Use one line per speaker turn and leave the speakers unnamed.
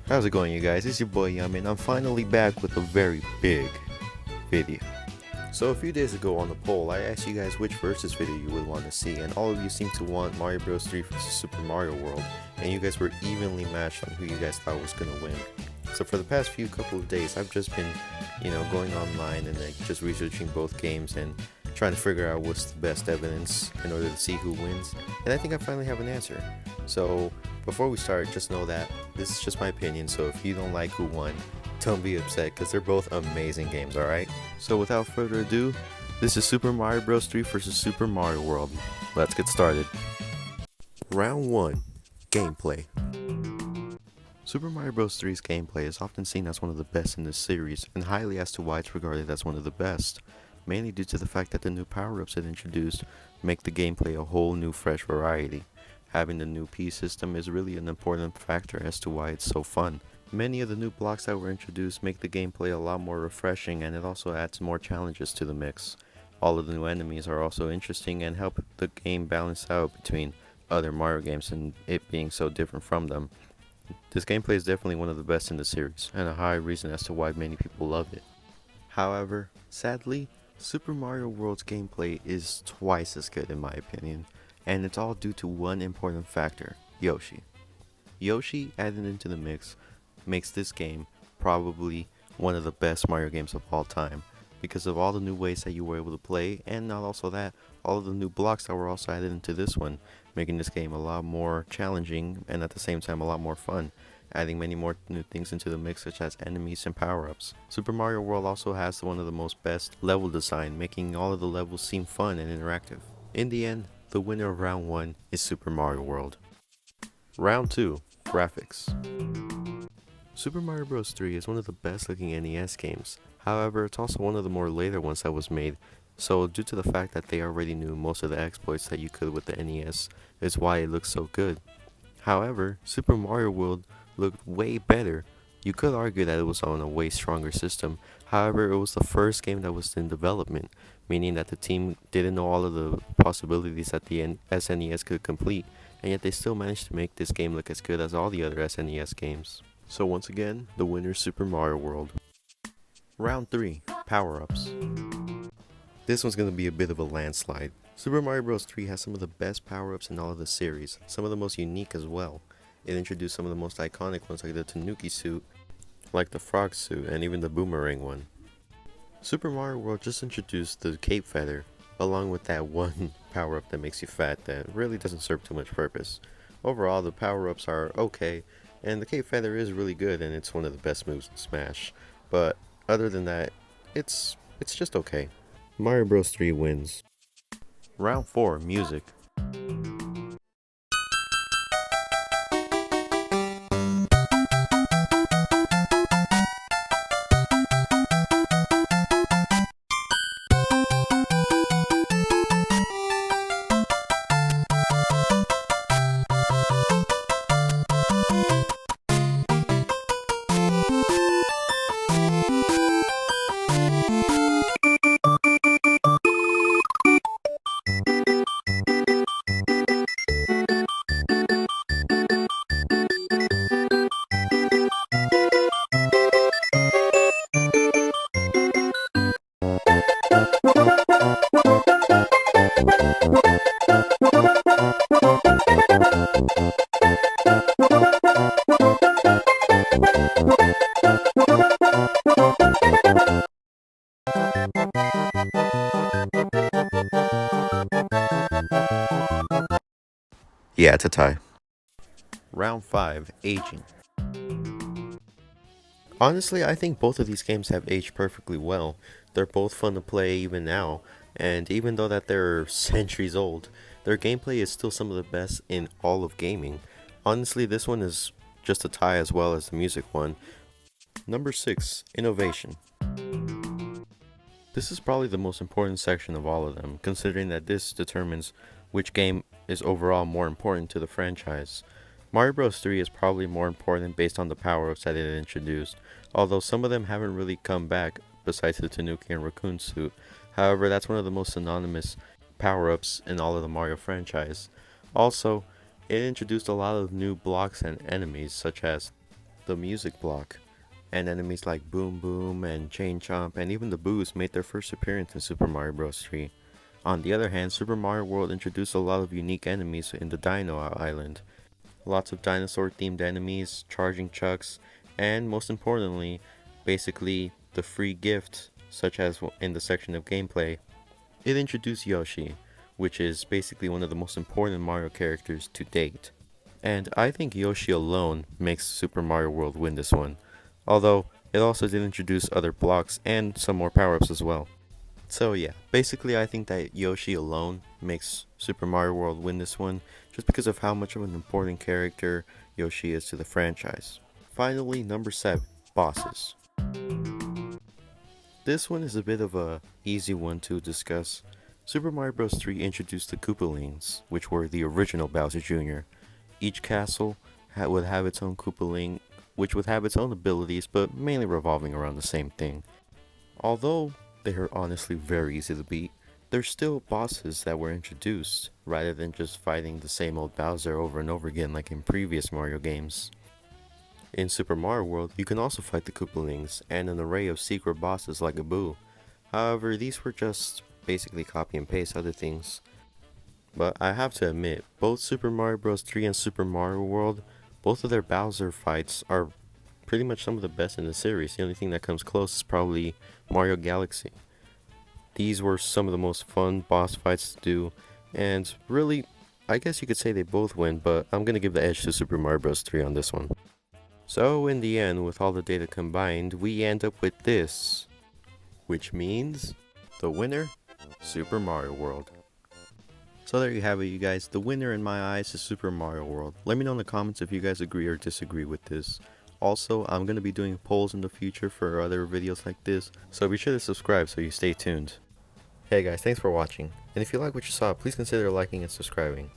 How's it going, you guys? It's your boy Yum, and I'm finally back with a very big video. So a few days ago on the poll, I asked you guys which versus video you would want to see, and all of you seemed to want Mario Bros 3 vs Super Mario World, and you guys were evenly matched on who you guys thought was gonna win. So for the past few couple of days, I've just been, going online and just researching both games and trying to figure out what's the best evidence in order to see who wins, and I think I finally have an answer. So before we start, just know that this is just my opinion, so if you don't like who won, don't be upset because they're both amazing games, alright? So without further ado, this is Super Mario Bros 3 vs Super Mario World. Let's get started. Round 1. Gameplay. Super Mario Bros 3's gameplay is often seen as one of the best in this series, and highly as to why it's regarded as one of the best, mainly due to the fact that the new power-ups it introduced make the gameplay a whole new fresh variety. Having the new P system is really an important factor as to why it's so fun. Many of the new blocks that were introduced make the gameplay a lot more refreshing, and it also adds more challenges to the mix. All of the new enemies are also interesting and help the game balance out between other Mario games and it being so different from them. This gameplay is definitely one of the best in the series, and a high reason as to why many people love it. However, sadly, Super Mario World's gameplay is twice as good in my opinion, and it's all due to one important factor: Yoshi. Yoshi added into the mix makes this game probably one of the best Mario games of all time, because of all the new ways that you were able to play, and not also that, all of the new blocks that were also added into this one, making this game a lot more challenging and at the same time a lot more fun, adding many more new things into the mix such as enemies and power-ups. Super Mario World also has one of the most best level design, making all of the levels seem fun and interactive. In the end, the winner of round 1 is Super Mario World. Round 2. Graphics. Super Mario Bros 3 is one of the best looking NES games. However, it's also one of the more later ones that was made, so due to the fact that they already knew most of the exploits that you could with the NES is why it looks so good. However, Super Mario World looked way better. You could argue that it was on a way stronger system. However, it was the first game that was in development, meaning that the team didn't know all of the possibilities that the SNES could complete, and yet they still managed to make this game look as good as all the other SNES games. So once again, the winner is Super Mario World. Round 3. Power-Ups. This one's going to be a bit of a landslide. Super Mario Bros 3 has some of the best power-ups in all of the series, some of the most unique as well. It introduced some of the most iconic ones like the Tanuki suit, like the frog suit, and even the boomerang one. Super Mario World just introduced the Cape Feather, along with that one power-up that makes you fat that really doesn't serve too much purpose. Overall, the power-ups are okay, and the Cape Feather is really good and it's one of the best moves in Smash. But other than that, it's just okay. Mario Bros 3 wins. Round 4. Music. Yeah, it's a tie. Round 5. Aging. Honestly, I think both of these games have aged perfectly well. They're both fun to play even now, and even though that they're centuries old, their gameplay is still some of the best in all of gaming. Honestly, this one is just a tie as well as the music one. Number 6. Innovation. This is probably the most important section of all of them, considering that this determines which game is overall more important to the franchise. Mario Bros 3 is probably more important based on the power-ups that it introduced, although some of them haven't really come back besides the Tanuki and Raccoon suit. However, that's one of the most synonymous power-ups in all of the Mario franchise. Also, it introduced a lot of new blocks and enemies such as the music block, and enemies like Boom Boom and Chain Chomp and even the Boos made their first appearance in Super Mario Bros. 3. On the other hand, Super Mario World introduced a lot of unique enemies in the Dino Island. Lots of dinosaur themed enemies, charging chucks, and most importantly, basically the free gift, such as in the section of gameplay. It introduced Yoshi, which is basically one of the most important Mario characters to date. And I think Yoshi alone makes Super Mario World win this one, although it also did introduce other blocks and some more power-ups as well. So yeah, basically I think that Yoshi alone makes Super Mario World win this one, just because of how much of an important character Yoshi is to the franchise. Finally, number 7, bosses. This one is a bit of a easy one to discuss. Super Mario Bros. 3 introduced the Koopalings, which were the original Bowser Jr. Each castle would have its own Koopaling, which would have its own abilities, but mainly revolving around the same thing. Although they are honestly very easy to beat, they're still bosses that were introduced, rather than just fighting the same old Bowser over and over again like in previous Mario games. In Super Mario World, you can also fight the Koopalings and an array of secret bosses like a Boo. However, these were just basically copy and paste other things. But I have to admit, both Super Mario Bros. 3 and Super Mario World, both of their Bowser fights are pretty much some of the best in the series. The only thing that comes close is probably Mario Galaxy. These were some of the most fun boss fights to do, and really, I guess you could say they both win, but I'm gonna give the edge to Super Mario Bros. 3 on this one. So in the end, with all the data combined, we end up with this, which means the winner, Super Mario World. So there you have it, you guys. The winner in my eyes is Super Mario World. Let me know in the comments if you guys agree or disagree with this. Also, I'm going to be doing polls in the future for other videos like this, so be sure to subscribe so you stay tuned. Hey guys, thanks for watching. And if you like what you saw, please consider liking and subscribing.